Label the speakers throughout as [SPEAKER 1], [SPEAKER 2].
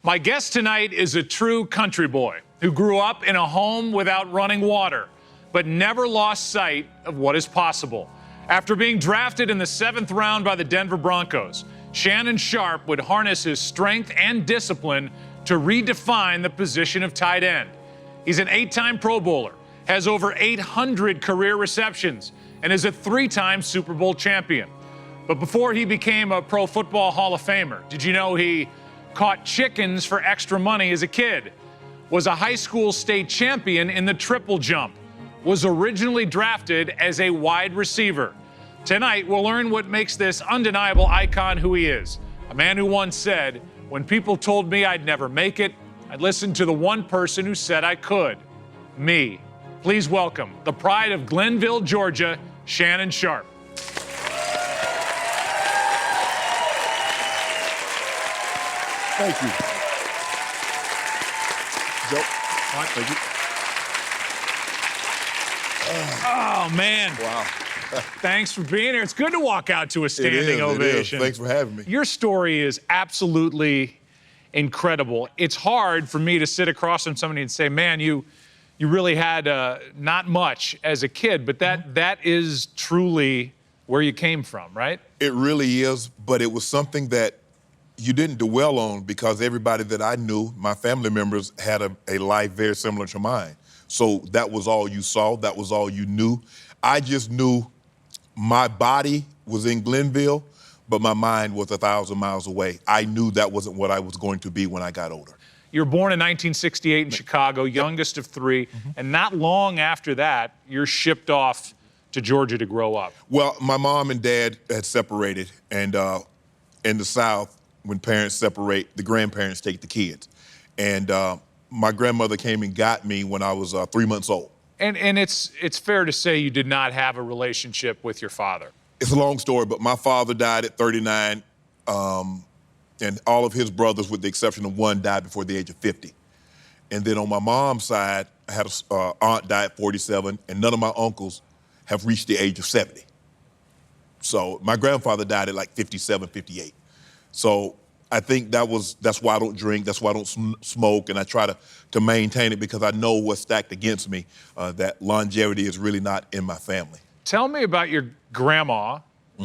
[SPEAKER 1] My guest tonight is a true country boy who grew up in a home without running water, but never lost sight of what is possible. After being drafted in the 7th round by the Denver Broncos, Shannon Sharpe would harness his strength and discipline to redefine the position of tight end. He's an 8-time Pro Bowler, has over 800 career receptions, and is a 3-time Super Bowl champion. But before he became a Pro Football Hall of Famer, did you know he caught chickens for extra money as a kid, was a high school state champion in the triple jump, was originally drafted as a wide receiver? Tonight, we'll learn what makes this undeniable icon who he is. A man who once said, when people told me I'd never make it, I'd listen to the one person who said I could, me. Please welcome the pride of Glenville, Georgia, Shannon Sharpe.
[SPEAKER 2] Thank you. Joe. All right, thank you.
[SPEAKER 1] Oh, man.
[SPEAKER 2] Wow.
[SPEAKER 1] Thanks for being here. It's good to walk out to a standing ovation.
[SPEAKER 2] Thanks for having me.
[SPEAKER 1] Your story is absolutely incredible. It's hard for me to sit across from somebody and say, man, you really had not much as a kid, but that is truly where you came from, right?
[SPEAKER 2] It really is, but it was something that you didn't dwell on because everybody that I knew, my family members, had a life very similar to mine. So that was all you saw, that was all you knew. I just knew my body was in Glenville, but my mind was 1,000 miles away. I knew that wasn't what I was going to be when I got older.
[SPEAKER 1] You were born in 1968 in Chicago, youngest of 3, and not long after that, you're shipped off to Georgia to grow up.
[SPEAKER 2] Well, my mom and dad had separated, and in the South, when parents separate, the grandparents take the kids. And my grandmother came and got me when I was 3 months old.
[SPEAKER 1] And it's fair to say you did not have a relationship with your father.
[SPEAKER 2] It's a long story, but my father died at 39, and all of his brothers, with the exception of one, died before the age of 50. And then on my mom's side, I had an aunt die at 47, and none of my uncles have reached the age of 70. So my grandfather died at like 57, 58. So I think that's why I don't drink, that's why I don't smoke, and I try to maintain it because I know what's stacked against me, that longevity is really not in my family.
[SPEAKER 1] Tell me about your grandma,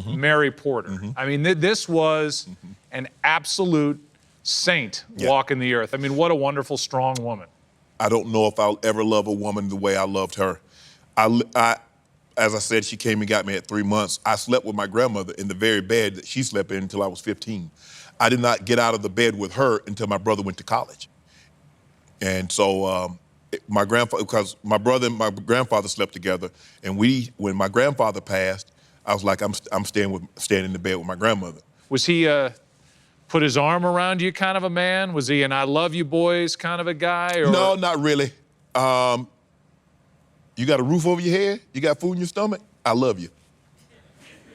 [SPEAKER 1] Mary Porter. I mean, this was an absolute saint walking the earth. I mean, what a wonderful, strong woman.
[SPEAKER 2] I don't know if I'll ever love a woman the way I loved her. As I said, she came and got me at 3 months. I slept with my grandmother in the very bed that she slept in until I was 15. I did not get out of the bed with her until my brother went to college. And so my grandfather, because my brother and my grandfather slept together, and when my grandfather passed, I was like, I'm staying in the bed with my grandmother.
[SPEAKER 1] Was he put his arm around you kind of a man? Was he an I love you boys kind of a guy? Or?
[SPEAKER 2] No, not really. You got a roof over your head? You got food in your stomach? I love you.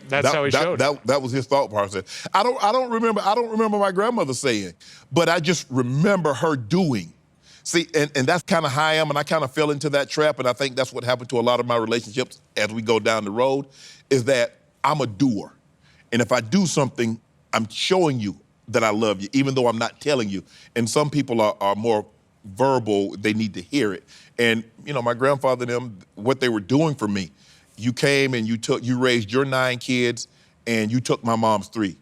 [SPEAKER 1] That's how he showed it.
[SPEAKER 2] That was his thought process. I don't remember my grandmother saying, but I just remember her doing. See, and that's kind of how I am, and I kind of fell into that trap, and I think that's what happened to a lot of my relationships as we go down the road, is that I'm a doer. And if I do something, I'm showing you that I love you, even though I'm not telling you. And some people are more verbal, they need to hear it. And, you know, my grandfather and them, what they were doing for me, you came and you raised your 9 kids and you took my mom's 3.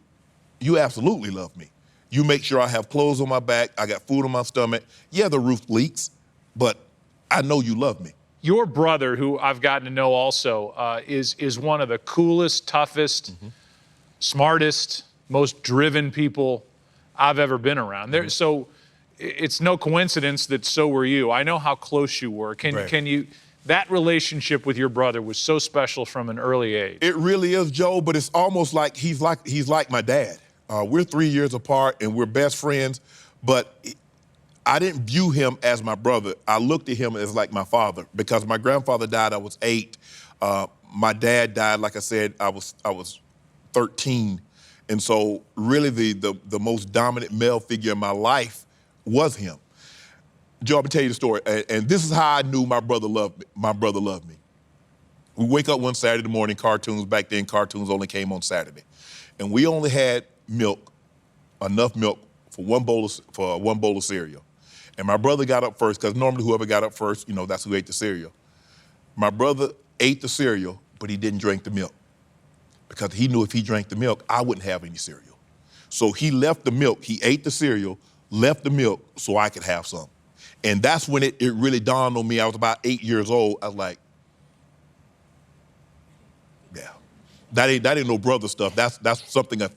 [SPEAKER 2] You absolutely love me. You make sure I have clothes on my back, I got food on my stomach. Yeah, the roof leaks, but I know you love me.
[SPEAKER 1] Your brother, who I've gotten to know also, is one of the coolest, toughest, smartest, most driven people I've ever been around. So it's no coincidence that so were you. I know how close you were. Can you? That relationship with your brother was so special from an early age.
[SPEAKER 2] It really is, Joe, but it's almost like he's like my dad. We're 3 years apart and we're best friends, but I didn't view him as my brother. I looked at him as like my father because my grandfather died, I was 8. My dad died, like I said, I was 13. And so really the most dominant male figure in my life was him. Joe, I'm gonna tell you the story, and this is how I knew my brother loved me. My brother loved me. We wake up one Saturday morning, cartoons, back then cartoons only came on Saturday. And we only had milk, enough milk for one bowl of cereal. And my brother got up first, because normally whoever got up first, that's who ate the cereal. My brother ate the cereal, but he didn't drink the milk, because he knew if he drank the milk, I wouldn't have any cereal. So he left the milk. He ate the cereal, left the milk so I could have some. And that's when it really dawned on me. I was about 8 years old. I was like, yeah, that ain't no brother stuff. That's something a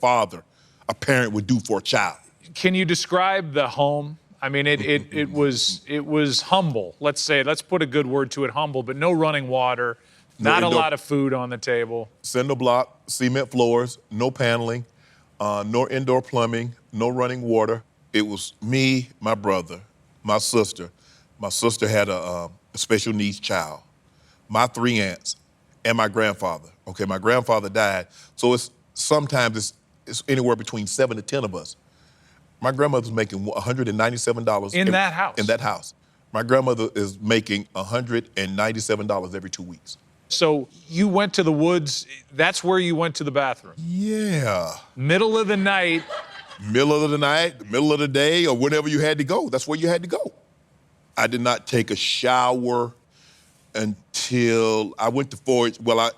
[SPEAKER 2] parent would do for a child.
[SPEAKER 1] Can you describe the home? I mean, it was humble. Let's put a good word to it, humble, but no running water, not a lot of food on the table.
[SPEAKER 2] Cinder block, cement floors, no paneling, no indoor plumbing, no running water. It was me, my brother, my sister. My sister had a special needs child, my 3 aunts, and my grandfather. Okay, my grandfather died, so sometimes it's anywhere between 7 to 10 of us. My grandmother's making $197
[SPEAKER 1] in that house.
[SPEAKER 2] In that house, my grandmother is making $197 every 2 weeks.
[SPEAKER 1] So you went to the woods. That's where you went to the bathroom.
[SPEAKER 2] Yeah.
[SPEAKER 1] Middle of the night.
[SPEAKER 2] Middle of the night, middle of the day, or whenever you had to go. That's where you had to go. I did not take a shower until I went to 4-H. Well,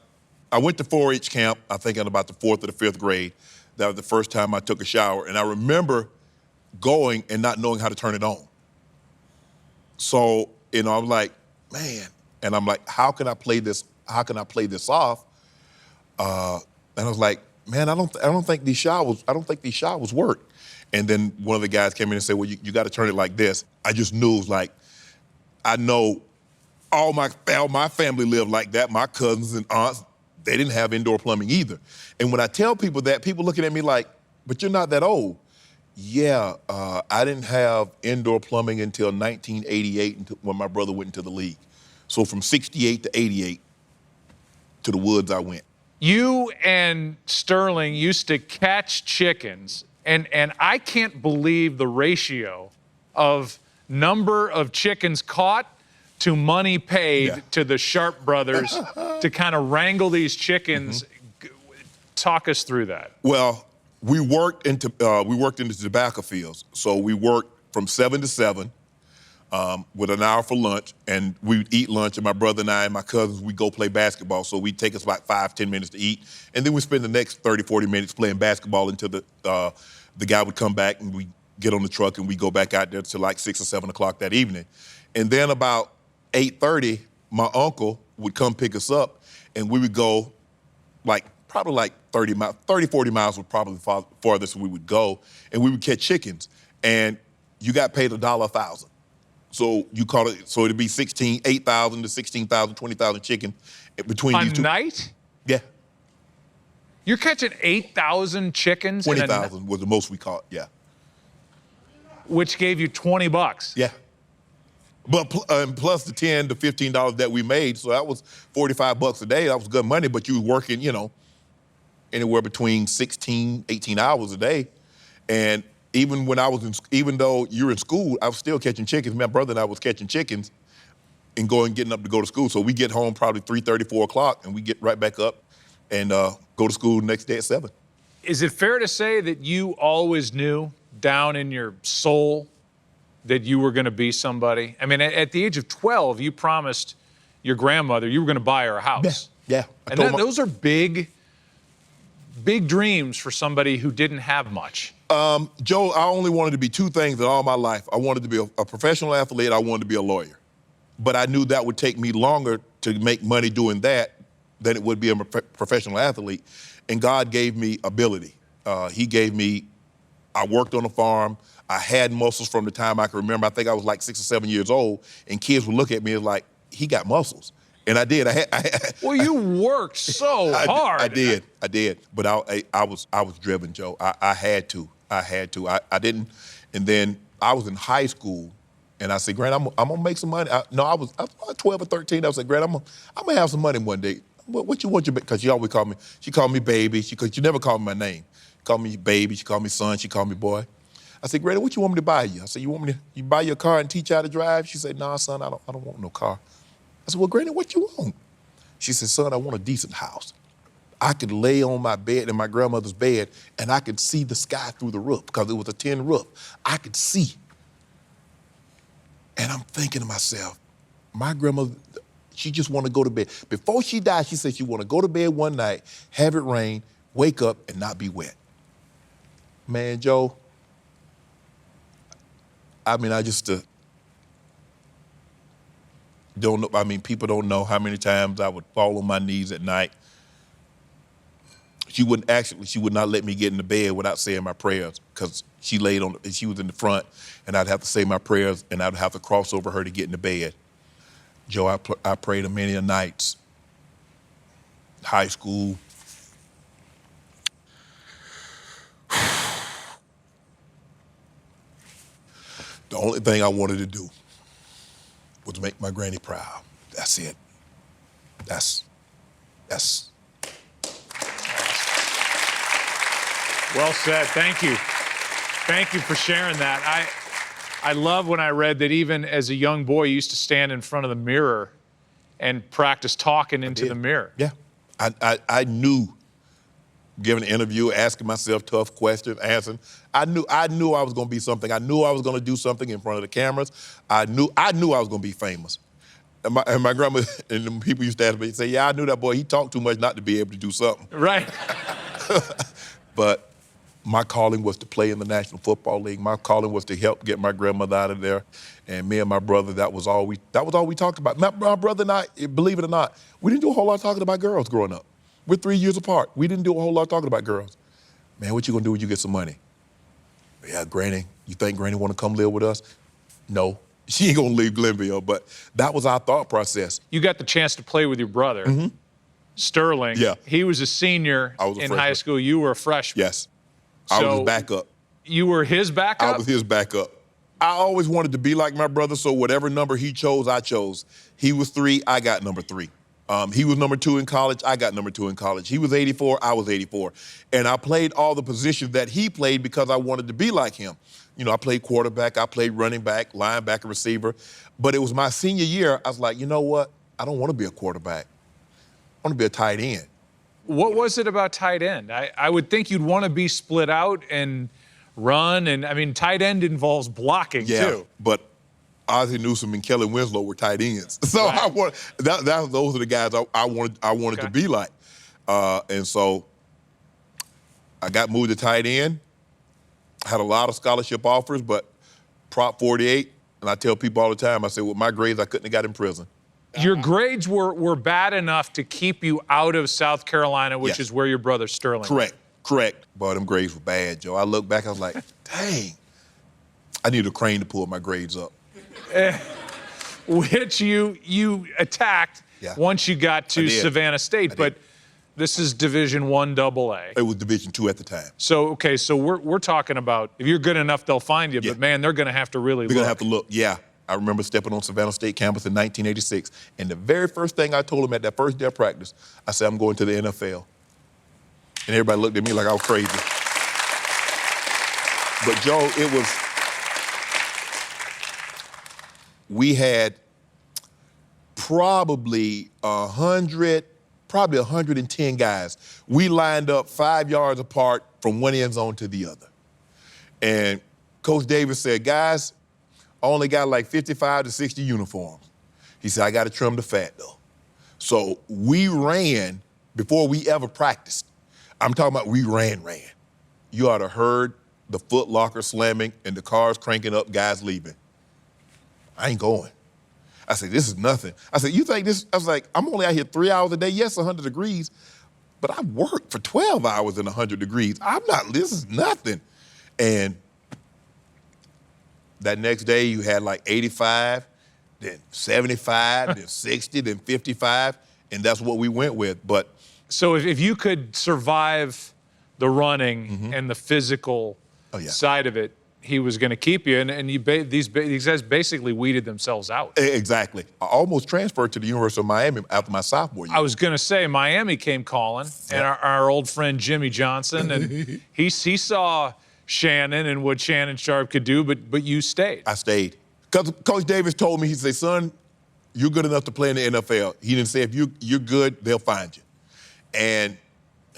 [SPEAKER 2] I went to 4-H camp, I think in about the 4th or the 5th grade. That was the first time I took a shower. And I remember going and not knowing how to turn it on. So, I'm like, man, and I'm like, how can I play this? How can I play this off? And I was like, man, I don't think these showers work. And then one of the guys came in and said, well, you got to turn it like this. I just knew it was like, I know all my family lived like that. My cousins and aunts, they didn't have indoor plumbing either. And when I tell people that, people looking at me like, but you're not that old. Yeah, I didn't have indoor plumbing until 1988, when my brother went into the league. So from 68 to 88, to the woods I went.
[SPEAKER 1] You and Sterling used to catch chickens, and I can't believe the ratio of number of chickens caught to money paid to the Sharpe brothers to kind of wrangle these chickens. Talk us through that.
[SPEAKER 2] Well, we worked in the tobacco fields. So we worked from 7 to 7 with an hour for lunch, and we would eat lunch, and my brother and I and my cousins, we'd go play basketball. So we'd take us about 5-10 minutes to eat, and then we spend the next 30-40 minutes playing basketball until the guy would come back, and we get on the truck and we go back out there till like 6 or 7 o'clock that evening. And then about 8:30, my uncle would come pick us up, and we would go probably like 30, 40 miles was probably the farthest we would go, and we would catch chickens. And you got paid $1 a thousand. So you call it, so it'd be 8,000 to 16,000, 20,000 chickens between these two.
[SPEAKER 1] A night?
[SPEAKER 2] Yeah.
[SPEAKER 1] You're catching 8,000 chickens?
[SPEAKER 2] 20,000 was the most we caught, yeah.
[SPEAKER 1] Which gave you $20.
[SPEAKER 2] Yeah. But plus the $10 to $15 that we made, so that was $45 a day. That was good money, but you were working, anywhere between 16, 18 hours a day. And even though you were in school, I was still catching chickens. My brother and I was catching chickens and getting up to go to school. So we get home probably 3:30, 4 o'clock, and we get right back up and go to school the next day at 7.
[SPEAKER 1] Is it fair to say that you always knew down in your soul that you were going to be somebody? I mean, at the age of 12, you promised your grandmother you were going to buy her a house.
[SPEAKER 2] Yeah.
[SPEAKER 1] And those are big dreams for somebody who didn't have much.
[SPEAKER 2] Joe, I only wanted to be 2 things in all my life. I wanted to be a professional athlete. I wanted to be a lawyer. But I knew that would take me longer to make money doing that than it would be a professional athlete. And God gave me ability. I worked on a farm. I had muscles from the time I can remember. I think I was like 6 or 7 years old, and kids would look at me and like, he got muscles. And I did.
[SPEAKER 1] Well, you worked so hard.
[SPEAKER 2] I did. But I was driven, Joe. I had to. I didn't. And then I was in high school, and I said, Grant, I'm gonna make some money. I was 12 or 13. I said, Grant, I'm gonna have some money one day. What you want? Because she always called me. She called me baby. She never called me my name. She called me baby. She called me son. She called me boy. I said, Grant, what you want me to buy you? I said, you want me to buy you a car and teach you how to drive? She said, nah, son, I don't want no car. I said, well, Granny, what you want? She said, son, I want a decent house. I could lay on my bed in my grandmother's bed and I could see the sky through the roof because it was a tin roof. I could see. And I'm thinking to myself, my grandmother, she just want to go to bed. Before she died, she said she want to go to bed one night, have it rain, wake up, and not be wet. Man, Joe, I mean, I just don't know. I mean, people don't know how many times I would fall on my knees at night. She would not let me get in the bed without saying my prayers because she was in the front and I'd have to say my prayers and I'd have to cross over her to get in the bed. Joe, I prayed a many a nights, high school. The only thing I wanted to do was make my granny proud. That's it. That's.
[SPEAKER 1] Well said. Thank you. Thank you for sharing that. I love when I read that even as a young boy, you used to stand in front of the mirror and practice talking into the mirror.
[SPEAKER 2] Yeah. I knew, giving an interview, asking myself tough questions, answering. I knew I was going to be something. I knew I was going to do something in front of the cameras. I knew I was going to be famous. And my grandma and the people used to ask me, say, yeah, I knew that boy, he talked too much not to be able to do something.
[SPEAKER 1] Right.
[SPEAKER 2] But my calling was to play in the National Football League. My calling was to help get my grandmother out of there. And me and my brother, that was all we talked about. My brother and I, believe it or not, we didn't do a whole lot talking about girls growing up. We're 3 years apart. We didn't do a whole lot talking about girls. Man, what you gonna do when you get some money? Yeah, Granny, you think Granny wanna come live with us? No, she ain't gonna leave Glenville, but that was our thought process.
[SPEAKER 1] You got the chance to play with your brother, Sterling.
[SPEAKER 2] Yeah.
[SPEAKER 1] He was a senior in high school. You were a freshman.
[SPEAKER 2] Yes, I was his backup.
[SPEAKER 1] You were his backup?
[SPEAKER 2] I was his backup. I always wanted to be like my brother, so whatever number he chose, I chose. He was 3, I got number 3. He was number 2 in college, I got number 2 in college. He was 84, I was 84. And I played all the positions that he played because I wanted to be like him. You know, I played quarterback, I played running back, linebacker, receiver. But it was my senior year, I was like, you know what? I don't want to be a quarterback. I want to be a tight end.
[SPEAKER 1] What was it about tight end? I would think you'd want to be split out and run. And I mean, tight end involves blocking too.
[SPEAKER 2] But Ozzie Newsome and Kelly Winslow were tight ends. So right. Those are the guys I wanted to be like. And so I got moved to tight end. I had a lot of scholarship offers, but Prop 48, and I tell people all the time, I say, with my grades, I couldn't have got in prison.
[SPEAKER 1] Your grades were bad enough to keep you out of South Carolina, which is where your brother Sterling
[SPEAKER 2] Correct. But them grades were bad, Joe. I look back, I was like, dang, I need a crane to pull my grades up.
[SPEAKER 1] Which you attacked once you got to Savannah State, but this is Division I AA.
[SPEAKER 2] It was Division II at the time.
[SPEAKER 1] So we're talking about if you're good enough, they'll find you. But man, they're going to have to really look.
[SPEAKER 2] They're going to have to look. Yeah. I remember stepping on Savannah State campus in 1986, and the very first thing I told them at that first day of practice, I said, I'm going to the NFL. And everybody looked at me like I was crazy. But Joe, we had probably 110 guys. We lined up 5 yards apart from one end zone to the other. And Coach Davis said, guys, I only got like 55 to 60 uniforms. He said, I got to trim the fat, though. So we ran before we ever practiced. I'm talking about we ran. You ought to heard the Foot Locker slamming and the cars cranking up, guys leaving. I ain't going. I said, this is nothing. I said, you think this? I was like, I'm only out here 3 hours a day. Yes, 100 degrees, but I worked for 12 hours in 100 degrees. This is nothing. And that next day, you had like 85, then 75, then 60, then 55, and that's what we went with. But
[SPEAKER 1] so if you could survive the running and the physical side of it, he was going to keep you, and these guys basically weeded themselves out.
[SPEAKER 2] Exactly. I almost transferred to the University of Miami after my sophomore year.
[SPEAKER 1] I was going to say Miami came calling, and our old friend Jimmy Johnson, and he saw Shannon and what Shannon Sharpe could do, but you stayed.
[SPEAKER 2] I stayed. Because Coach Davis told me, he said, son, you're good enough to play in the NFL. He didn't say if you're good, they'll find you. And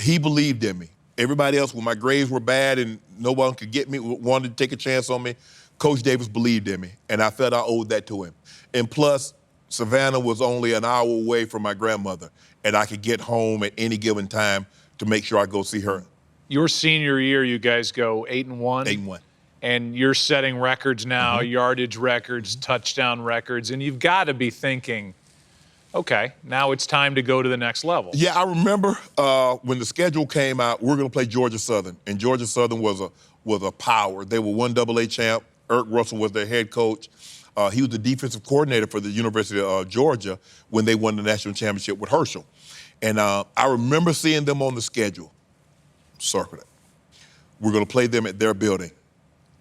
[SPEAKER 2] He believed in me. Everybody else, when my grades were bad and no one could get me, wanted to take a chance on me, Coach Davis believed in me, and I felt I owed that to him. And plus, Savannah was only an hour away from my grandmother, and I could get home at any given time to make sure I go see her.
[SPEAKER 1] Your senior year, you guys go 8-1.
[SPEAKER 2] 8-1.
[SPEAKER 1] And you're setting records now, yardage records, touchdown records, and you've got to be thinking, okay, now it's time to go to the next level.
[SPEAKER 2] Yeah, I remember when the schedule came out, we were going to play Georgia Southern, and Georgia Southern was a power. They were 1AA champ. Eric Russell was their head coach. He was the defensive coordinator for the University of Georgia when they won the national championship with Herschel. And I remember seeing them on the schedule. Circle it. We're going to play them at their building.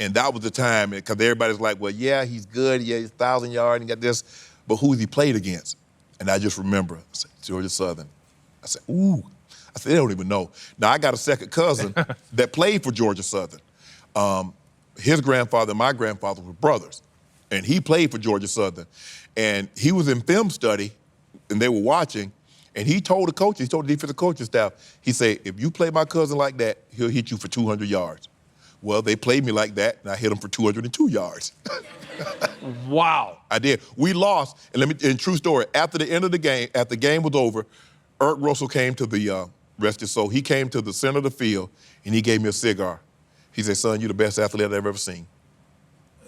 [SPEAKER 2] And that was the time, because everybody's like, well, yeah, he's good. Yeah, he's 1,000 yards and got this. But who he played against? And I just remember, I said, Georgia Southern. I said, ooh. I said, they don't even know. Now, I got a second cousin that played for Georgia Southern. His grandfather and my grandfather were brothers. And he played for Georgia Southern. And he was in film study, and they were watching. And he told the coaches, he told the defensive coaching staff, he said, if you play my cousin like that, he'll hit you for 200 yards. Well, they played me like that, and I hit him for 202 yards.
[SPEAKER 1] Wow.
[SPEAKER 2] I did. We lost, and true story, after the end of the game, after the game was over, Eric Russell came to the, rest his soul, he came to the center of the field, and he gave me a cigar. He said, son, you're the best athlete I've ever seen.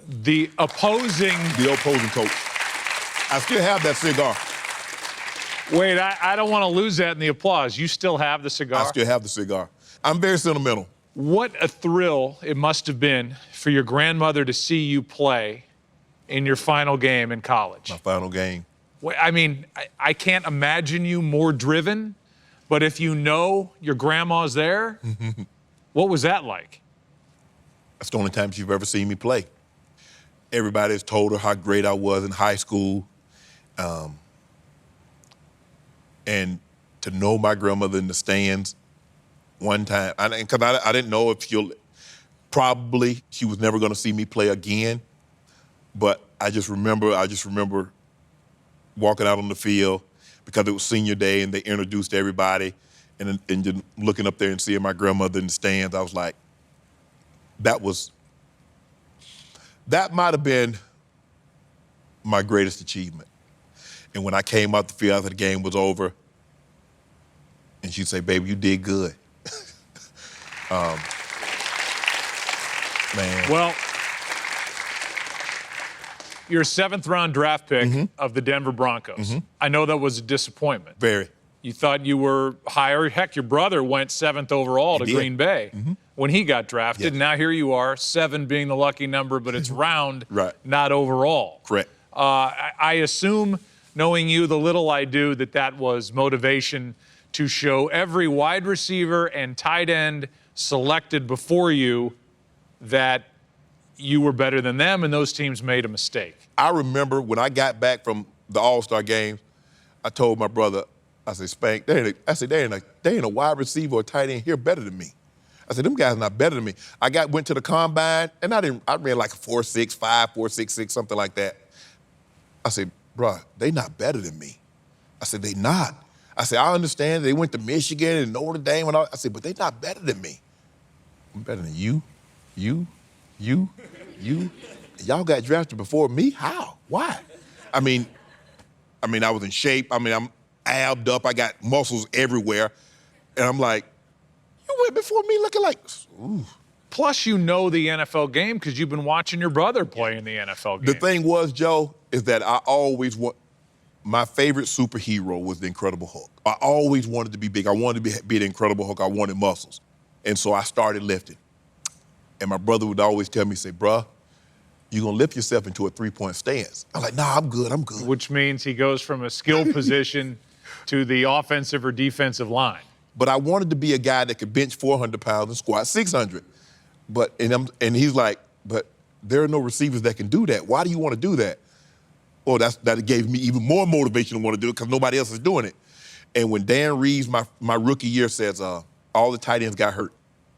[SPEAKER 1] The opposing
[SPEAKER 2] coach. I still have that cigar.
[SPEAKER 1] Wait, I don't want to lose that in the applause. You still have the cigar?
[SPEAKER 2] I still have the cigar. I'm very sentimental.
[SPEAKER 1] What a thrill it must have been for your grandmother to see you play in your final game in college.
[SPEAKER 2] My final game.
[SPEAKER 1] I mean, I can't imagine you more driven, but if you know your grandma's there, what was that like?
[SPEAKER 2] That's the only time she's ever seen me play. Everybody's told her how great I was in high school. And to know my grandmother in the stands one time, because I didn't know if she was never going to see me play again. But I just remember walking out on the field because it was senior day and they introduced everybody, and just looking up there and seeing my grandmother in the stands, I was like, that might have been my greatest achievement. And when I came out the field after the game was over, and she'd say, baby, you did good. Man.
[SPEAKER 1] Well, you're a 7th-round draft pick of the Denver Broncos. I know that was a disappointment.
[SPEAKER 2] Very.
[SPEAKER 1] You thought you were higher. Heck, your brother went 7th overall to Green Bay when he got drafted.
[SPEAKER 2] Yes.
[SPEAKER 1] Now here you are, 7 being the lucky number, but it's round,
[SPEAKER 2] right,
[SPEAKER 1] not overall.
[SPEAKER 2] Correct.
[SPEAKER 1] I assume, knowing you, the little I do, that was motivation to show every wide receiver and tight end selected before you that you were better than them and those teams made a mistake.
[SPEAKER 2] I remember when I got back from the All-Star game, I told my brother, I said, Spank, there ain't a wide receiver or tight end here better than me. I said, them guys not better than me. I went to the combine, and I ran like a 4.65, 4.66, something like that. I said, bro, they not better than me. I said, they not. I said, I understand they went to Michigan and Notre Dame and all. I said, but they not better than me. I'm better than you. Y'all got drafted before me? How? Why? I mean, I was in shape. I mean, I'm abbed up. I got muscles everywhere. And I'm like, you went before me looking like, ooh.
[SPEAKER 1] Plus, you know the NFL game because you've been watching your brother play in the NFL game.
[SPEAKER 2] The thing was, Joe, is that my favorite superhero was the Incredible Hulk. I always wanted to be big. I wanted to be the Incredible Hulk. I wanted muscles. And so I started lifting. And my brother would always tell me, say, bruh, you're going to lift yourself into a 3-point stance. I'm like, nah, I'm good.
[SPEAKER 1] Which means he goes from a skill position to the offensive or defensive line.
[SPEAKER 2] But I wanted to be a guy that could bench 400 pounds and squat 600. And he's like, but there are no receivers that can do that. Why do you want to do that? Well, that gave me even more motivation to want to do it because nobody else is doing it. And when Dan Reeves, my rookie year, says all the tight ends got hurt.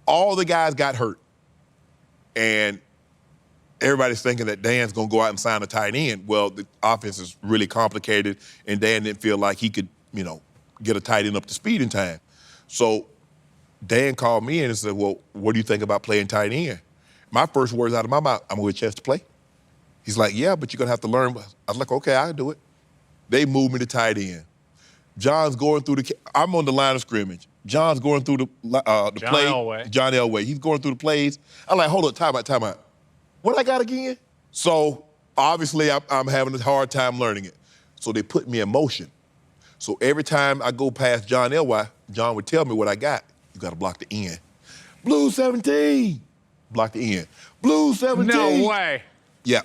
[SPEAKER 2] All the guys got hurt. And everybody's thinking that Dan's going to go out and sign a tight end. Well, the offense is really complicated, and Dan didn't feel like he could, get a tight end up to speed in time. So Dan called me in and said, well, what do you think about playing tight end? My first words out of my mouth, I'm going to get a chance to play. He's like, yeah, but you're going to have to learn. I was like, okay, I'll do it. They moved me to tight end. John's going through I'm on the line of scrimmage. John's going through the play.
[SPEAKER 1] Elway.
[SPEAKER 2] John Elway. He's going through the plays. I'm like, hold up, time out. What I got again? So obviously I'm having a hard time learning it. So they put me in motion. So every time I go past John Elway, John would tell me what I got. You got to block the end. Blue 17. Block the end. Blue 17.
[SPEAKER 1] No way.
[SPEAKER 2] Yeah.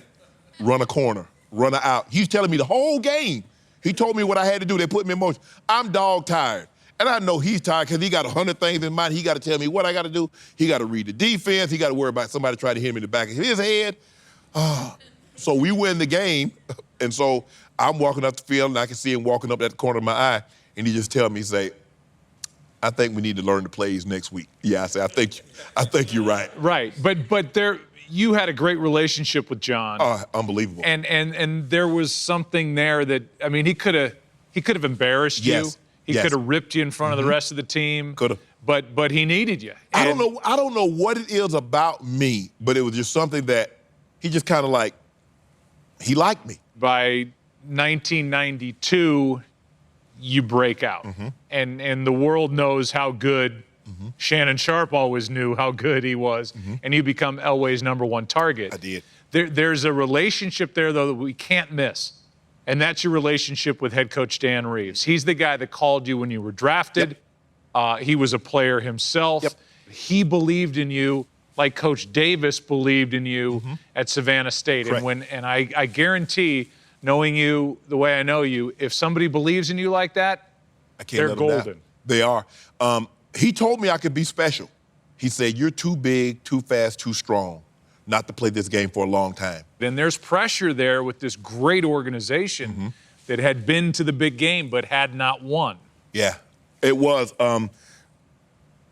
[SPEAKER 2] Run a corner. Run her out. He's telling me the whole game. He told me what I had to do. They put me in motion. I'm dog tired. And I know he's tired because he got 100 things in mind. He got to tell me what I got to do. He got to read the defense. He got to worry about somebody trying to hit him in the back of his head. So we win the game. And so I'm walking up the field, and I can see him walking up that corner of my eye. And he just tell me, say, I think we need to learn the plays next week. Yeah, I say, I think you're right.
[SPEAKER 1] Right, but you had a great relationship with John.
[SPEAKER 2] Unbelievable.
[SPEAKER 1] And there was something there that, I mean, he could have embarrassed you. He could have ripped you in front of the rest of the team.
[SPEAKER 2] Could have.
[SPEAKER 1] But he needed you.
[SPEAKER 2] I don't know what it is about me, but it was just something that he just kind of like, he liked me.
[SPEAKER 1] By 1992, you break out. And the world knows how good Shannon Sharpe always knew how good he was. And you become Elway's #1 target.
[SPEAKER 2] I did.
[SPEAKER 1] There's a relationship there, though, that we can't miss. And that's your relationship with head coach Dan Reeves. He's the guy that called you when you were drafted. He was a player himself. He believed in you like Coach Davis believed in you at Savannah State.
[SPEAKER 2] Correct.
[SPEAKER 1] And I guarantee, knowing you the way I know you, if somebody believes in you like that, they're golden.
[SPEAKER 2] They are. He told me I could be special. He said, you're too big, too fast, too strong not to play this game for a long time.
[SPEAKER 1] And there's pressure there with this great organization that had been to the big game but had not won.
[SPEAKER 2] Yeah, it was.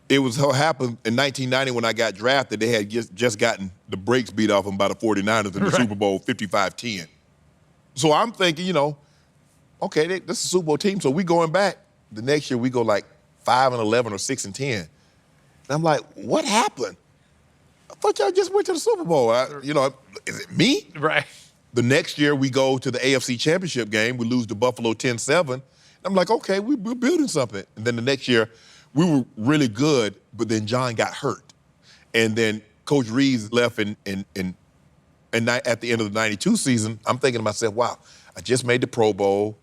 [SPEAKER 2] It was what happened in 1990 when I got drafted. They had just gotten the brakes beat off them by the 49ers in the Super Bowl 55-10. So I'm thinking, okay, this is a Super Bowl team, so we going back. The next year we go like 5-11 or 6-10. And I'm like, what happened? I thought y'all just went to the Super Bowl. Is it me?
[SPEAKER 1] Right.
[SPEAKER 2] The next year we go to the AFC Championship game. We lose to Buffalo 10-7. I'm like, okay, we're building something. And then the next year we were really good, but then John got hurt. And then Coach Reeves left and at the end of the 92 season, I'm thinking to myself, wow, I just made the Pro Bowl.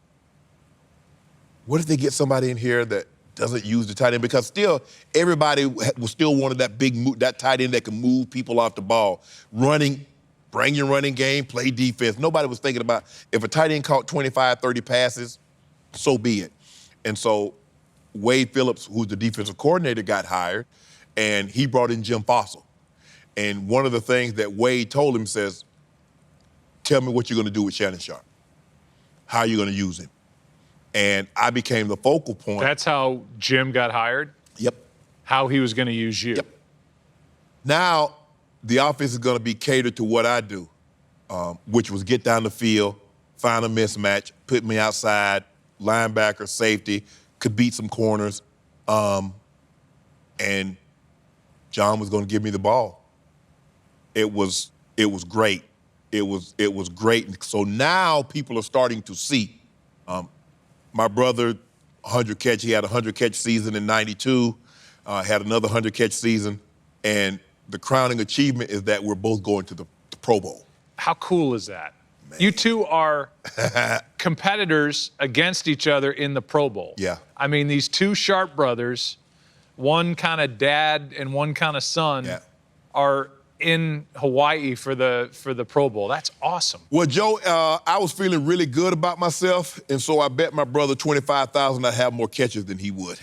[SPEAKER 2] What if they get somebody in here that doesn't use the tight end? Because still, everybody was still wanted that tight end that can move people off the ball. Running, bring your running game, play defense. Nobody was thinking about if a tight end caught 25, 30 passes, so be it. And so Wade Phillips, who's the defensive coordinator, got hired, and he brought in Jim Fossil. And one of the things that Wade told him says, tell me what you're going to do with Shannon Sharpe. How are you going to use him? And I became the focal point.
[SPEAKER 1] That's how Jim got hired?
[SPEAKER 2] Yep.
[SPEAKER 1] How he was going to use you?
[SPEAKER 2] Yep. Now, the offense is going to be catered to what I do, which was get down the field, find a mismatch, put me outside, linebacker, safety, could beat some corners, and John was going to give me the ball. It was great. It was great. So now people are starting to see. My brother, 100 catch. He had a 100 catch season in '92. Had another 100 catch season, and the crowning achievement is that we're both going to the Pro Bowl.
[SPEAKER 1] How cool is that? Man. You two are competitors against each other in the Pro Bowl.
[SPEAKER 2] Yeah.
[SPEAKER 1] I mean, these two Sharpe brothers, one kind of dad and one kind of son, are in Hawaii for the Pro Bowl. That's awesome.
[SPEAKER 2] Well, Joe, I was feeling really good about myself, and so I bet my brother $25,000 I'd have more catches than he would.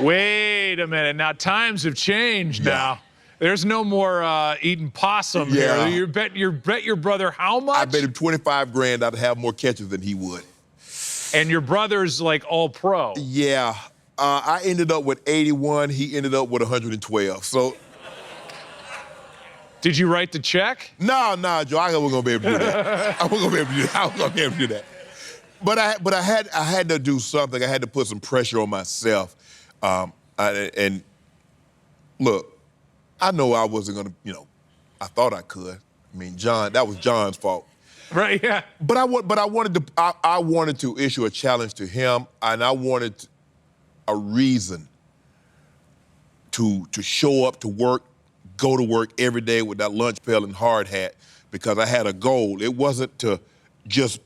[SPEAKER 1] Wait a minute. Now, times have changed now. There's no more eating possum here. You bet your brother how much?
[SPEAKER 2] I bet him $25,000 I'd have more catches than he would.
[SPEAKER 1] And your brother's like all pro.
[SPEAKER 2] Yeah. I ended up with 81. He ended up with 112. So.
[SPEAKER 1] Did you write the check?
[SPEAKER 2] No, Joe. I wasn't gonna be able to do that. I wasn't gonna be able to do that. But I had to do something. I had to put some pressure on myself. And look, I know I wasn't gonna, I thought I could. I mean, that was John's fault.
[SPEAKER 1] Right, yeah.
[SPEAKER 2] But I wanted to issue a challenge to him, and I wanted a reason to show up to work, go to work every day with that lunch pail and hard hat, because I had a goal. It wasn't to just,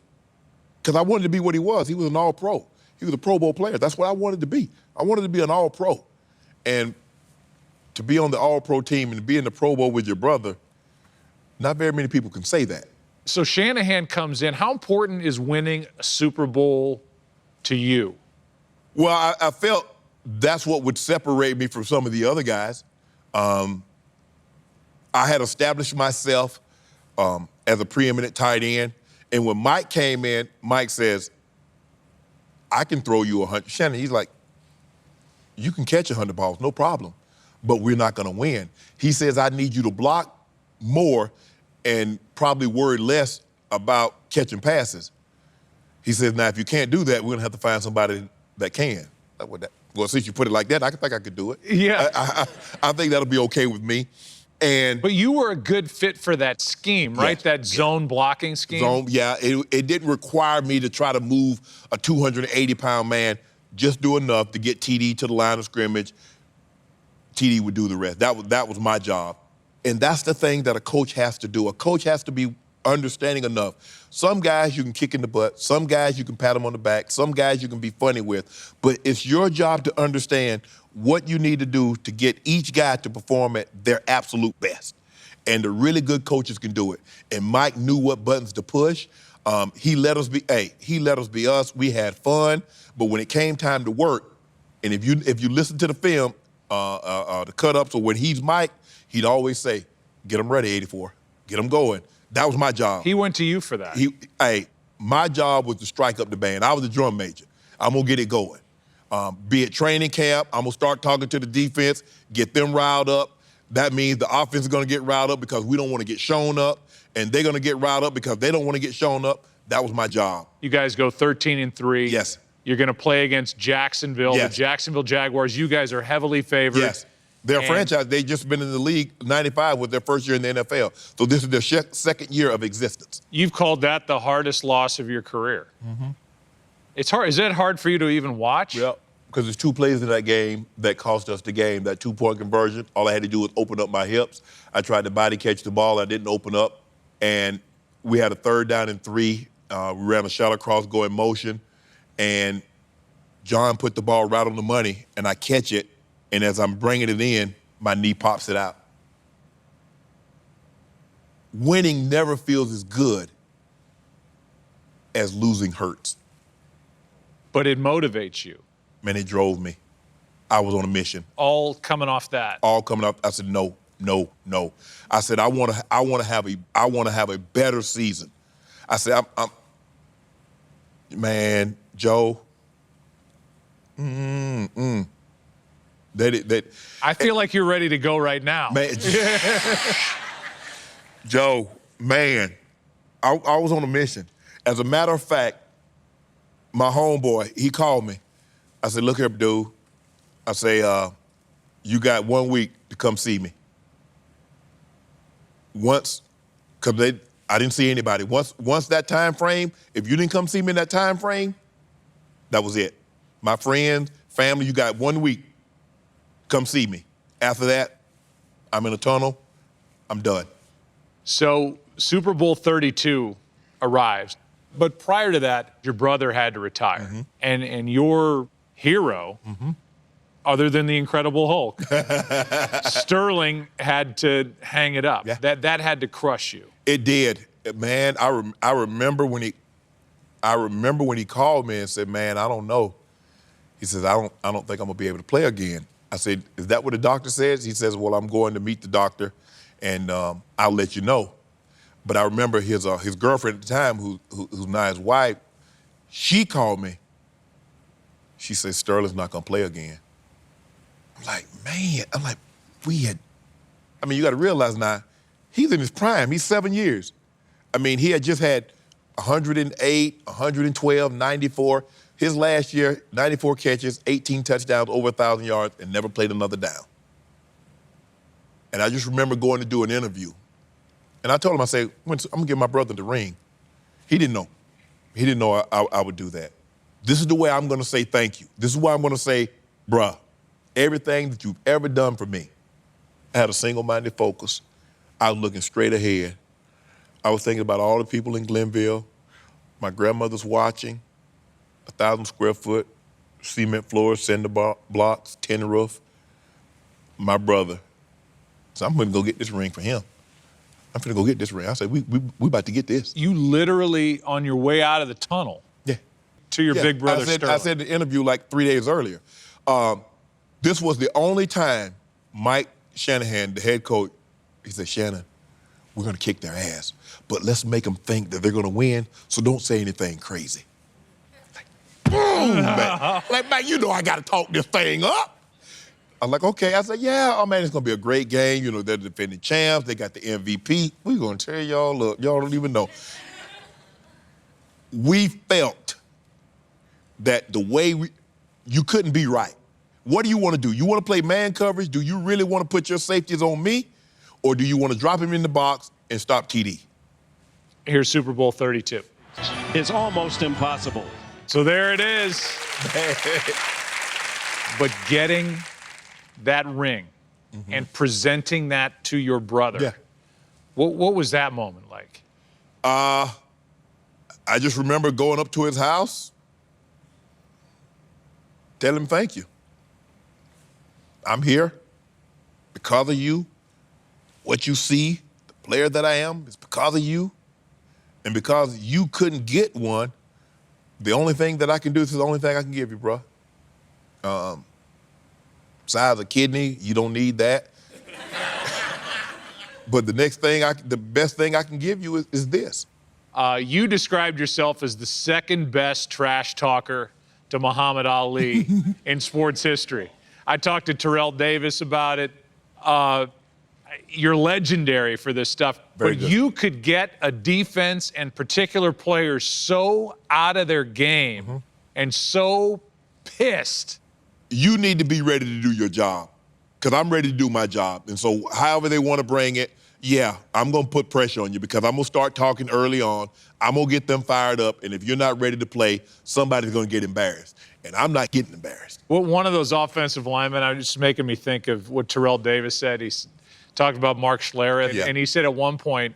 [SPEAKER 2] because I wanted to be what he was. He was an all-pro. He was a Pro Bowl player. That's what I wanted to be. I wanted to be an all-pro. And to be on the all-pro team and to be in the Pro Bowl with your brother, not very many people can say that.
[SPEAKER 1] So Shanahan comes in. How important is winning a Super Bowl to you?
[SPEAKER 2] Well, I felt that's what would separate me from some of the other guys. I had established myself as a preeminent tight end. And when Mike came in, Mike says, I can throw you 100. Shannon, he's like, you can catch 100 balls, no problem, but we're not gonna win. He says, I need you to block more and probably worry less about catching passes. He says, now, if you can't do that, we're gonna have to find somebody that can. Well, since you put it like that, I think I could do it.
[SPEAKER 1] Yeah.
[SPEAKER 2] I think that'll be okay with me.
[SPEAKER 1] But you were a good fit for that scheme, right?
[SPEAKER 2] Yes.
[SPEAKER 1] That zone blocking scheme?
[SPEAKER 2] It didn't require me to try to move a 280-pound man, just do enough to get TD to the line of scrimmage. TD would do the rest. That was my job. And that's the thing that a coach has to do. A coach has to be understanding enough. Some guys you can kick in the butt. Some guys you can pat them on the back. Some guys you can be funny with. But it's your job to understand what you need to do to get each guy to perform at their absolute best. And the really good coaches can do it. And Mike knew what buttons to push. He let us be us. We had fun. But when it came time to work, and if you listen to the film, the cut-ups, or when he's Mike, he'd always say, get them ready, 84. Get them going. That was my job.
[SPEAKER 1] He went to you for that.
[SPEAKER 2] My job was to strike up the band. I was the drum major. I'm going to get it going. Be it training camp, I'm going to start talking to the defense, get them riled up. That means the offense is going to get riled up because we don't want to get shown up, and they're going to get riled up because they don't want to get shown up. That was my job.
[SPEAKER 1] You guys go 13-3.
[SPEAKER 2] Yes.
[SPEAKER 1] You're going to play against Jacksonville,
[SPEAKER 2] yes.
[SPEAKER 1] the Jacksonville Jaguars. You guys are heavily favored.
[SPEAKER 2] Yes. They're a franchise. They've just been in the league. 95 was their first year in the NFL. So this is their second year of existence.
[SPEAKER 1] You've called that the hardest loss of your career. Mm-hmm. It's hard. Is it hard for you to even watch?
[SPEAKER 2] Yeah, because there's two plays in that game that cost us the game. That two-point conversion, all I had to do was open up my hips. I tried to body catch the ball. I didn't open up. And we had a 3rd down and 3. We ran a shallow cross going motion. And John put the ball right on the money, and I catch it. And as I'm bringing it in, my knee pops it out. Winning never feels as good as losing hurts.
[SPEAKER 1] But it motivates you.
[SPEAKER 2] Man, it drove me. I was on a mission.
[SPEAKER 1] All coming off that.
[SPEAKER 2] All coming up. I said, no. I said, I want to have a better season. I said, man, Joe.
[SPEAKER 1] I feel like you're ready to go right now.
[SPEAKER 2] Man, Joe, man, I was on a mission. As a matter of fact, my homeboy, he called me. I said, look here, dude. I say, you got 1 week to come see me. Because I didn't see anybody. Once that time frame, if you didn't come see me in that time frame, that was it. My friends, family, you got 1 week. Come see me. After that, I'm in a tunnel. I'm done.
[SPEAKER 1] So Super Bowl 32 arrives. But prior to that, your brother had to retire. Mm-hmm. And your hero, mm-hmm. other than the Incredible Hulk, Sterling had to hang it up. Yeah. That had to crush you.
[SPEAKER 2] It did. Man, I remember when he called me and said, man, I don't know. He says, I don't think I'm going to be able to play again. I said, is that what the doctor says? He says, well, I'm going to meet the doctor, and I'll let you know. But I remember his girlfriend at the time, who's now his wife, she called me. She said, Sterling's not going to play again. I'm like, man, you got to realize now, he's in his prime. He's 7 years. He had just had 108, 112, 94. His last year, 94 catches, 18 touchdowns, over 1,000 yards, and never played another down. And I just remember going to do an interview. And I told him, I said, I'm gonna give my brother the ring. He didn't know. He didn't know I would do that. This is the way I'm gonna say thank you. This is why I'm gonna say, bruh, everything that you've ever done for me. I had a single-minded focus. I was looking straight ahead. I was thinking about all the people in Glenville. My grandmother's watching, 1,000 square foot, cement floors, cinder blocks, tin roof. My brother. So I'm gonna go get this ring for him. I'm gonna go get this ring. I said, we about to get this.
[SPEAKER 1] You literally, on your way out of the tunnel,
[SPEAKER 2] Yeah.
[SPEAKER 1] to your big brother Sterling.
[SPEAKER 2] I said in the interview like 3 days earlier, this was the only time Mike Shanahan, the head coach, he said, Shannon, we're gonna kick their ass, but let's make them think that they're gonna win, so don't say anything crazy. Like, boom, man. Like, man, you know I gotta talk this thing up. I'm like, okay. I said, yeah, oh man, it's gonna be a great game. You know, they're the defending champs, they got the MVP. We're gonna tell y'all, look, y'all don't even know. We felt that the way you couldn't be right. What do you want to do? You want to play man coverage? Do you really want to put your safeties on me? Or do you want to drop him in the box and stop TD?
[SPEAKER 1] Here's Super Bowl 32.
[SPEAKER 3] It's almost impossible.
[SPEAKER 1] So there it is. But getting that ring and presenting that to your brother,
[SPEAKER 2] Yeah.
[SPEAKER 1] What was that moment like?
[SPEAKER 2] I just remember going up to his house, tell him thank you. I'm here because of you. What you see, the player that I am, is because of you. And because you couldn't get one, the only thing that I can do, this is the only thing I can give you, bro. Size of kidney, you don't need that. But the best thing I can give you is this.
[SPEAKER 1] You described yourself as the second best trash talker to Muhammad Ali in sports history. I talked to Terrell Davis about it. You're legendary for this stuff,
[SPEAKER 2] Very
[SPEAKER 1] but
[SPEAKER 2] good.
[SPEAKER 1] you could get a defense and particular players so out of their game and so pissed.
[SPEAKER 2] You need to be ready to do your job, because I'm ready to do my job. And so however they want to bring it, yeah, I'm going to put pressure on you, because I'm going to start talking early on. I'm going to get them fired up, and if you're not ready to play, somebody's going to get embarrassed. And I'm not getting embarrassed.
[SPEAKER 1] Well, one of those offensive linemen, I'm just making me think of what Terrell Davis said. He's talked about Mark Schlereth,
[SPEAKER 2] Yeah.
[SPEAKER 1] and he said at one point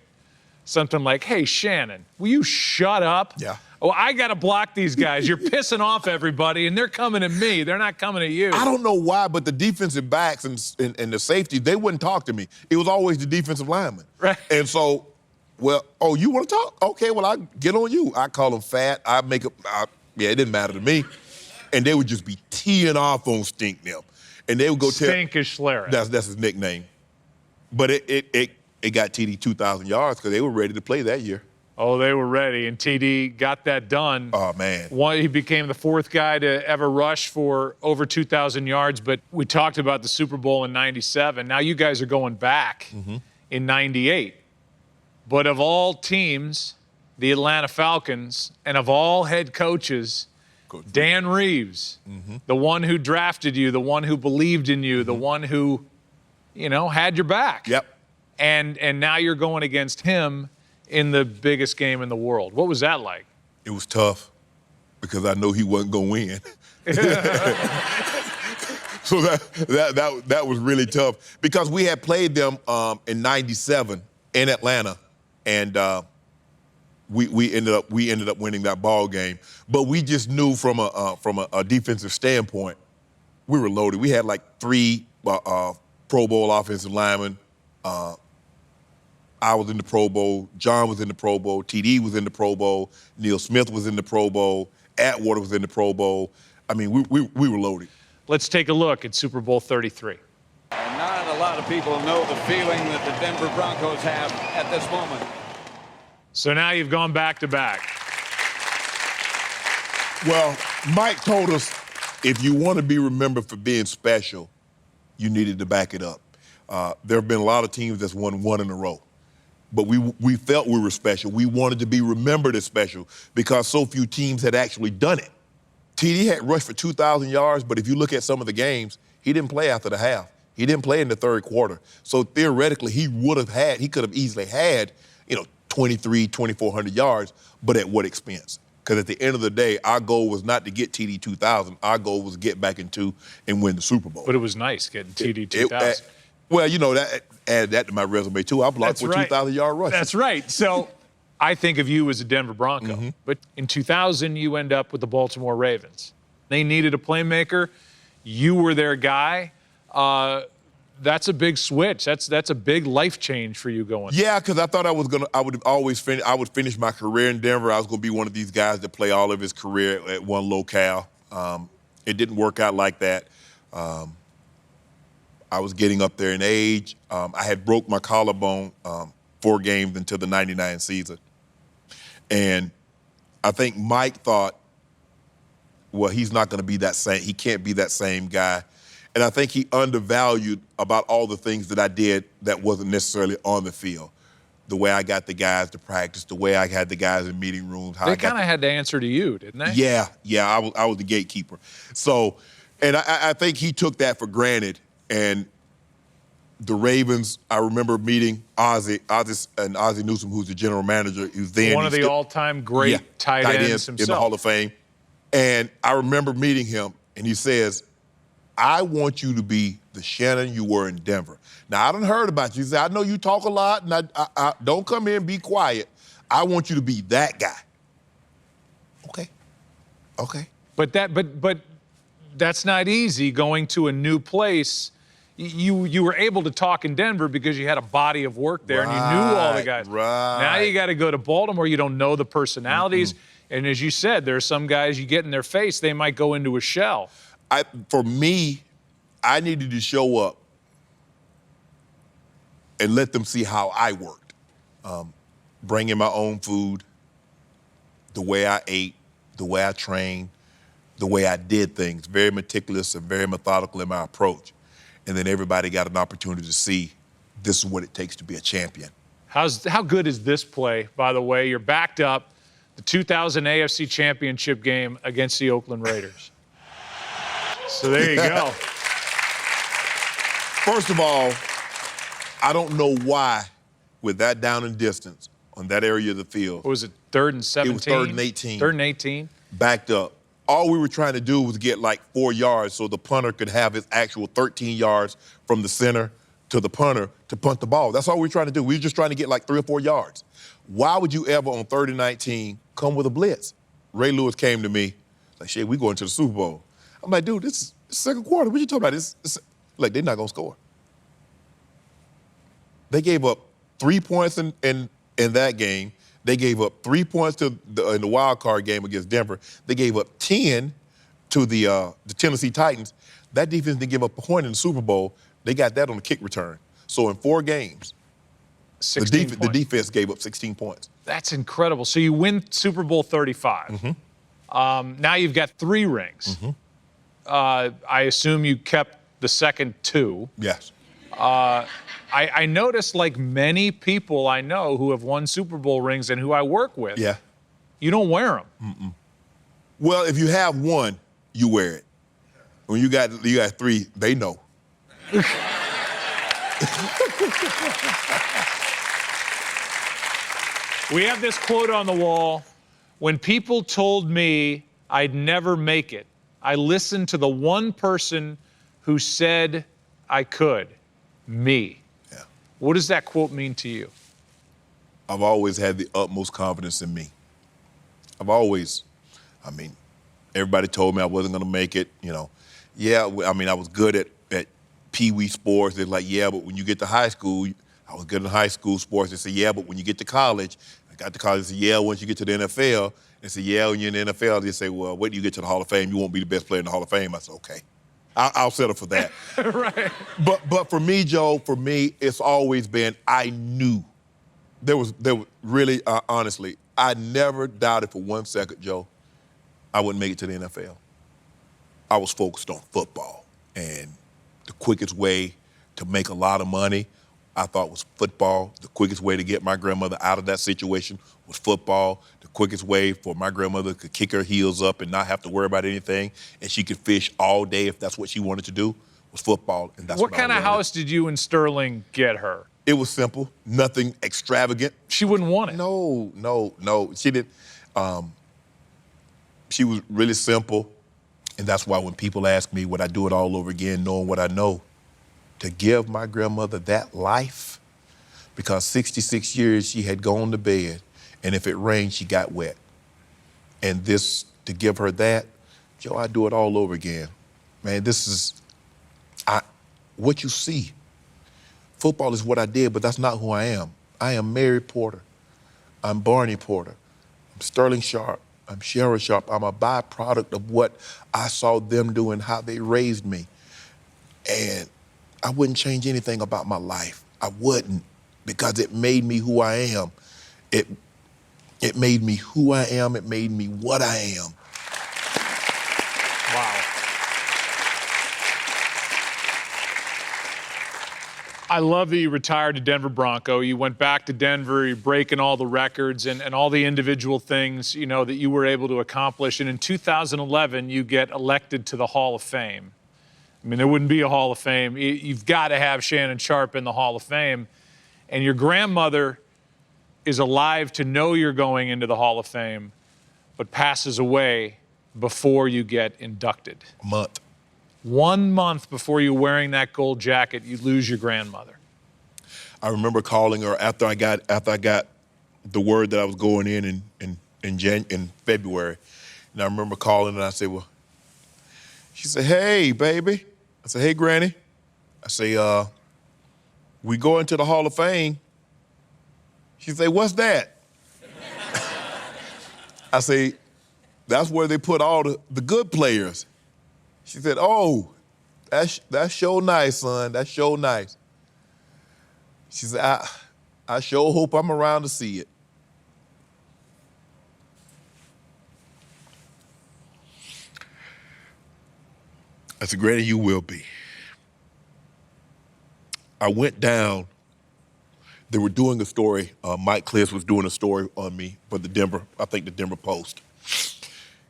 [SPEAKER 1] something like, hey, Shannon, will you shut up?
[SPEAKER 2] Yeah.
[SPEAKER 1] Oh, I got to block these guys. You're pissing off everybody, and they're coming at me. They're not coming at you.
[SPEAKER 2] I don't know why, but the defensive backs and the safety, they wouldn't talk to me. It was always the defensive lineman.
[SPEAKER 1] Right.
[SPEAKER 2] And so, well, oh, you want to talk? Okay, well, I get on you. I call them fat. Yeah, it didn't matter to me. And they would just be teeing off on Stink them. And they would go
[SPEAKER 1] Stink is Schlereth.
[SPEAKER 2] That's his nickname. But it got TD 2,000 yards because they were ready to play that year.
[SPEAKER 1] Oh, they were ready, and TD got that done.
[SPEAKER 2] Oh, man.
[SPEAKER 1] He became the fourth guy to ever rush for over 2,000 yards, but we talked about the Super Bowl in '97. Now you guys are going back in '98. But of all teams, the Atlanta Falcons, and of all head coaches, Dan Reeves, the one who drafted you, the one who believed in you, the one who, had your back.
[SPEAKER 2] Yep.
[SPEAKER 1] And now you're going against him in the biggest game in the world. What was that like?
[SPEAKER 2] It was tough because I know he wasn't going to win. So that was really tough because we had played them in '97 in Atlanta, and we ended up winning that ball game. But we just knew from a defensive standpoint, we were loaded. We had like 3 Pro Bowl offensive linemen. I was in the Pro Bowl. John was in the Pro Bowl. TD was in the Pro Bowl. Neil Smith was in the Pro Bowl. Atwater was in the Pro Bowl. I mean, we were loaded.
[SPEAKER 1] Let's take a look at Super Bowl 33.
[SPEAKER 4] And not a lot of people know the feeling that the Denver Broncos have at this moment.
[SPEAKER 1] So now you've gone back to back.
[SPEAKER 2] Well, Mike told us if you want to be remembered for being special, you needed to back it up. There have been a lot of teams that's won 1 in a row. But we felt we were special. We wanted to be remembered as special because so few teams had actually done it. TD had rushed for 2,000 yards, but if you look at some of the games, he didn't play after the half. He didn't play in the third quarter. So theoretically, he could have easily had, 2,400 yards, but at what expense? Because at the end of the day, our goal was not to get TD 2,000. Our goal was to get back into and win the Super Bowl.
[SPEAKER 1] But it was nice getting TD 2,000.
[SPEAKER 2] Well, add that to my resume, too. I blocked for 2,000-yard rushes.
[SPEAKER 1] That's right. So I think of you as a Denver Bronco. But in 2000, you end up with the Baltimore Ravens. They needed a playmaker. You were their guy. That's a big switch. That's a big life change for you going.
[SPEAKER 2] Yeah, because I thought I would finish my career in Denver. I was going to be one of these guys that play all of his career at one locale. It didn't work out like that. I was getting up there in age. I had broke my collarbone 4 games into the '99 season. And I think Mike thought, well, he's not going to be that same. He can't be that same guy. And I think he undervalued about all the things that I did that wasn't necessarily on the field. The way I got the guys to practice, the way I had the guys in meeting rooms.
[SPEAKER 1] They kind of had to answer to you, didn't they?
[SPEAKER 2] Yeah, I was the gatekeeper. So, and I think he took that for granted. And the Ravens, I remember meeting Ozzie Newsome, who's the general manager. He was then
[SPEAKER 1] one of the all-time great tight ends himself.
[SPEAKER 2] In the Hall of Fame. And I remember meeting him, and he says, I want you to be the Shannon you were in Denver. Now, I done heard about you. He said, I know you talk a lot, and I don't come in and be quiet. I want you to be that guy. Okay.
[SPEAKER 1] But that's not easy going to a new place. You were able to talk in Denver because you had a body of work there and you knew all the guys.
[SPEAKER 2] Right.
[SPEAKER 1] Now you got to go to Baltimore. You don't know the personalities. And as you said, there are some guys you get in their face, they might go into a shell.
[SPEAKER 2] For me, I needed to show up and let them see how I worked. Bringing my own food, the way I ate, the way I trained, the way I did things, very meticulous and very methodical in my approach. And then everybody got an opportunity to see this is what it takes to be a champion.
[SPEAKER 1] How good is this play, by the way? You're backed up, the 2000 AFC Championship game against the Oakland Raiders. So there you go.
[SPEAKER 2] First of all, I don't know why, with that down and distance on that area of the field.
[SPEAKER 1] What was it, 3rd and 17?
[SPEAKER 2] It was 3rd and 18.
[SPEAKER 1] 3rd and 18.
[SPEAKER 2] Backed up. All we were trying to do was get like 4 yards so the punter could have his actual 13 yards from the center to the punter to punt the ball. That's all we were trying to do. We were just trying to get like 3 or 4 yards. Why would you ever on 3rd and 19 come with a blitz? Ray Lewis came to me, like, shit, we going to the Super Bowl. I'm like, dude, this is the second quarter. What you talking about? Like, they're not going to score. They gave up 3 points in that game. They gave up 3 points in the wild card game against Denver. They gave up 10 to the Tennessee Titans. That defense didn't give up a point in the Super Bowl. They got that on the kick return. So in 4 games, the defense gave up 16 points.
[SPEAKER 1] That's incredible. So you win Super Bowl 35. Now you've got 3 rings. I assume you kept the second 2.
[SPEAKER 2] Yes.
[SPEAKER 1] I noticed, like many people I know who have won Super Bowl rings and who I work with, you don't wear them.
[SPEAKER 2] Well, if you have 1, you wear it. When you got 3, they know.
[SPEAKER 1] We have this quote on the wall. When people told me I'd never make it, I listened to the one person who said I could, me.
[SPEAKER 2] Yeah.
[SPEAKER 1] What does that quote mean to you?
[SPEAKER 2] I've always had the utmost confidence in me. Everybody told me I wasn't going to make it, Yeah, I was good at Pee-wee sports. They're like, yeah, but when you get to high school, I was good in high school sports. They say, yeah, but when you get to college, I got to college, they say, yeah, once you get to the NFL, they say, yeah, when you're in the NFL, they say, well, wait till you get to the Hall of Fame, you won't be the best player in the Hall of Fame. I said, okay, I'll settle for that.
[SPEAKER 1] Right.
[SPEAKER 2] But for me, Joe, it's always been, I knew. There was really, honestly, I never doubted for 1 second, Joe, I wouldn't make it to the NFL. I was focused on football, and the quickest way to make a lot of money I thought was football. The quickest way to get my grandmother out of that situation was football. The quickest way for my grandmother to kick her heels up and not have to worry about anything, and she could fish all day if that's what she wanted to do, was football. And that's
[SPEAKER 1] What
[SPEAKER 2] what
[SPEAKER 1] kind
[SPEAKER 2] I
[SPEAKER 1] of
[SPEAKER 2] wanted.
[SPEAKER 1] house did you and Sterling get her?
[SPEAKER 2] It was simple, nothing extravagant.
[SPEAKER 1] She wouldn't want it.
[SPEAKER 2] No. She didn't. She was really simple, and that's why when people ask me would I do it all over again, knowing what I know, to give my grandmother that life, because 66 years she had gone to bed, and if it rained, she got wet. And this, to give her that, Joe, I'd do it all over again. Man, this is what you see. Football is what I did, but that's not who I am. I am Mary Porter. I'm Barney Porter. I'm Sterling Sharpe. I'm Shannon Sharpe. I'm a byproduct of what I saw them do and how they raised me. And I wouldn't change anything about my life. I wouldn't, because it made me who I am. It made me who I am. It made me what I am.
[SPEAKER 1] Wow. I love that you retired to Denver Bronco. You went back to Denver, you're breaking all the records and all the individual things, you know, that you were able to accomplish. And in 2011, you get elected to the Hall of Fame. I mean, there wouldn't be a Hall of Fame. You've got to have Shannon Sharpe in the Hall of Fame. And your grandmother is alive to know you're going into the Hall of Fame, but passes away before you get inducted.
[SPEAKER 2] A month.
[SPEAKER 1] 1 month before you're wearing that gold jacket, you lose your grandmother.
[SPEAKER 2] I remember calling her after I got the word that I was going in February. And I remember calling and I said, well, she said, hey, baby. I said, hey, Granny. I say, we going to the Hall of Fame. She said, what's that? I say, that's where they put all the good players. She said, oh, that's sure nice, son. That's sure nice. She said, I sure hope I'm around to see it. I said, Granny, you will be. I went down. They were doing a story. Mike Kliss was doing a story on me for the Denver Post.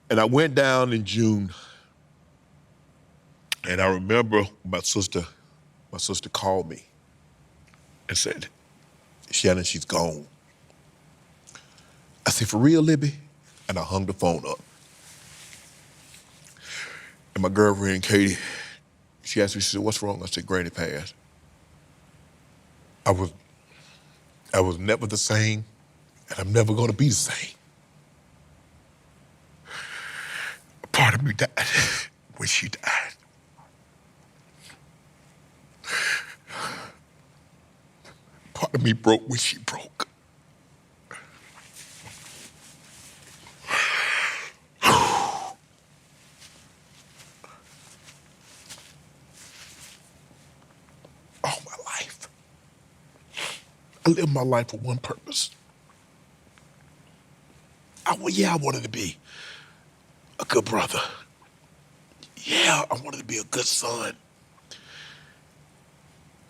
[SPEAKER 2] And I went down in June. And I remember my sister called me and said, Shannon, she's gone. I said, for real, Libby? And I hung the phone up. And my girlfriend, Katie, she asked me, she said, what's wrong? I said, Granny passed. I was never the same, and I'm never gonna be the same. A part of me died when she died. Part of me broke when she broke. All my life, I lived my life for one purpose. I wanted to be a good brother. Yeah, I wanted to be a good son.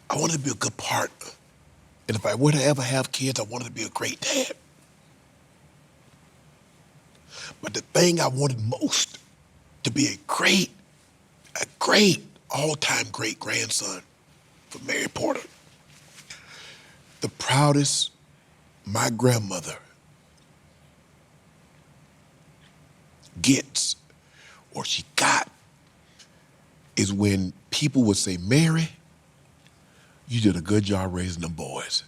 [SPEAKER 2] I wanted to be a good partner. And if I were to ever have kids, I wanted to be a great dad. But the thing I wanted most, to be a great, all-time great grandson for Mary Porter. The proudest my grandmother gets, or she got, is when people would say, Mary, you did a good job raising them boys.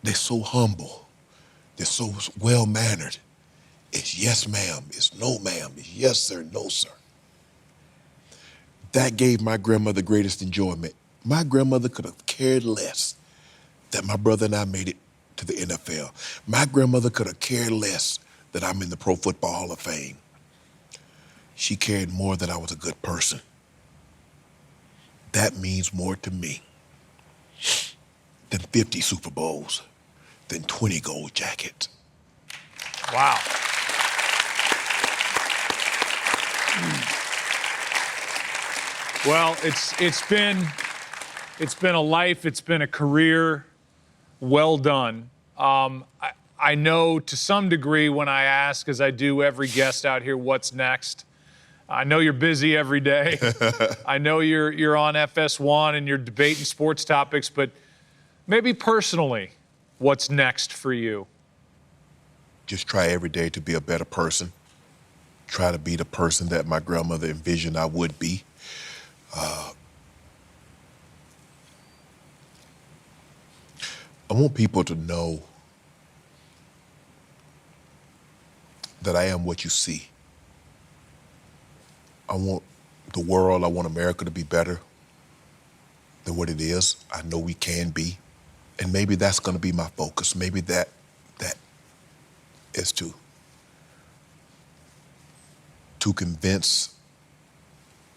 [SPEAKER 2] They're so humble. They're so well-mannered. It's yes, ma'am. It's no, ma'am. It's yes, sir, no, sir. That gave my grandmother the greatest enjoyment. My grandmother could have cared less that my brother and I made it to the NFL. My grandmother could have cared less that I'm in the Pro Football Hall of Fame. She cared more that I was a good person. That means more to me than 50 Super Bowls, than 20 gold jackets.
[SPEAKER 1] Wow. Well, it's been It's been a life. It's been a career. Well done. I know to some degree when I ask, as I do every guest out here, what's next. I know you're busy every day. I know you're on FS1 and you're debating sports topics, but maybe personally, what's next for you?
[SPEAKER 2] Just try every day to be a better person. Try to be the person that my grandmother envisioned I would be. I want people to know that I am what you see. I want the world, I want America to be better than what it is. I know we can be. And maybe that's going to be my focus. Maybe that is to convince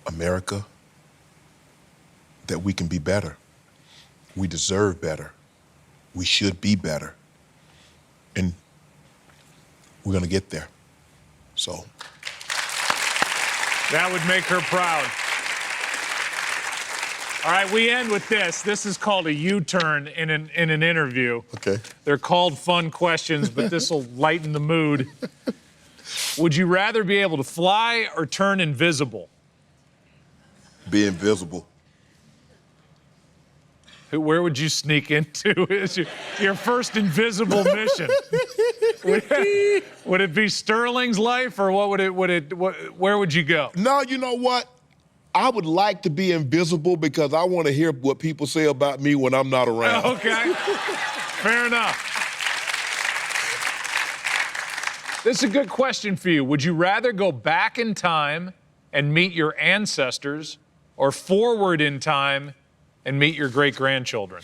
[SPEAKER 2] America that we can be better. We deserve better. We should be better. And we're going to get there. So.
[SPEAKER 1] That would make her proud. All right, we end with this. This is called a U-turn in an interview.
[SPEAKER 2] Okay.
[SPEAKER 1] They're called fun questions, but this will lighten the mood. Would you rather be able to fly or turn invisible?
[SPEAKER 2] Be invisible.
[SPEAKER 1] Where would you sneak into? Is your first invisible mission? Would it be Sterling's life, or where would you go?
[SPEAKER 2] No, you know what? I would like to be invisible because I want to hear what people say about me when I'm not around.
[SPEAKER 1] Okay, fair enough. This is a good question for you. Would you rather go back in time and meet your ancestors, or forward in time and meet your great-grandchildren?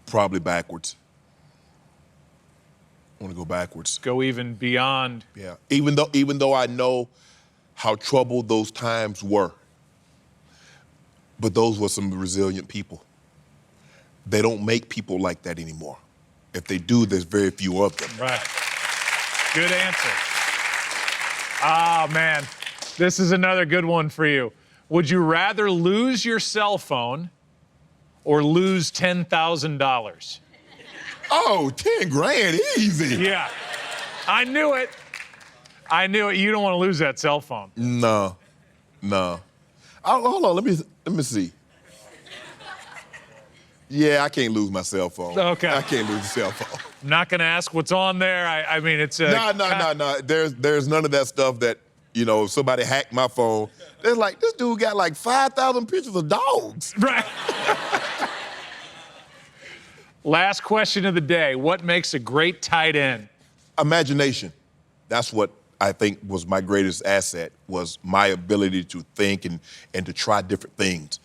[SPEAKER 2] Probably backwards. I want to go backwards.
[SPEAKER 1] Go even beyond.
[SPEAKER 2] Yeah. Even though I know how troubled those times were, but those were some resilient people. They don't make people like that anymore. If they do, there's very few of them.
[SPEAKER 1] Right. Good answer. Ah, man. This is another good one for you. Would you rather lose your cell phone or lose $10,000?
[SPEAKER 2] Oh, 10 grand, easy.
[SPEAKER 1] Yeah. I knew it. I knew it. You don't want to lose that cell phone.
[SPEAKER 2] No. Hold on, let me see. Yeah, I can't lose my cell phone.
[SPEAKER 1] Okay.
[SPEAKER 2] I can't lose the cell phone.
[SPEAKER 1] I'm not going to ask what's on there. I mean, it's a...
[SPEAKER 2] No. There's none of that stuff that, if somebody hacked my phone, they're like, this dude got like 5,000 pictures of dogs.
[SPEAKER 1] Right. Last question of the day. What makes a great tight end?
[SPEAKER 2] Imagination. That's what I think was my greatest asset, was my ability to think and to try different things.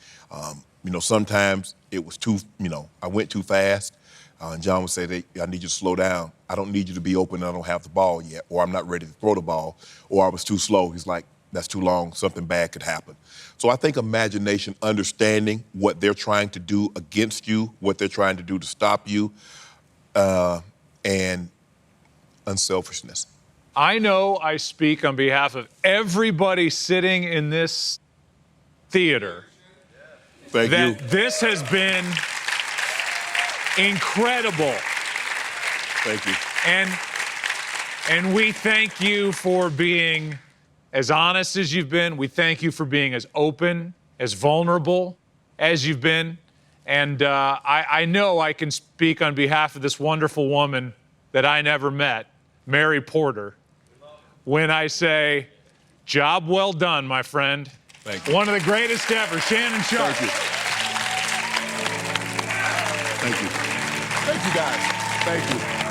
[SPEAKER 2] Sometimes it was I went too fast. And John would say, I need you to slow down. I don't need you to be open and I don't have the ball yet, or I'm not ready to throw the ball, or I was too slow. He's like, that's too long, something bad could happen. So I think imagination, understanding what they're trying to do against you, what they're trying to do to stop you, and unselfishness.
[SPEAKER 1] I know I speak on behalf of everybody sitting in this theater
[SPEAKER 2] Thank you.
[SPEAKER 1] that this has been incredible.
[SPEAKER 2] Thank you.
[SPEAKER 1] And we thank you for being as honest as you've been. We thank you for being as open, as vulnerable as you've been. And I know I can speak on behalf of this wonderful woman that I never met, Mary Porter, when I say, job well done, my friend.
[SPEAKER 2] Thank you.
[SPEAKER 1] One of the greatest ever, Shannon Sharpe.
[SPEAKER 2] Thank you. Thank you. Thank you, guys. Thank you.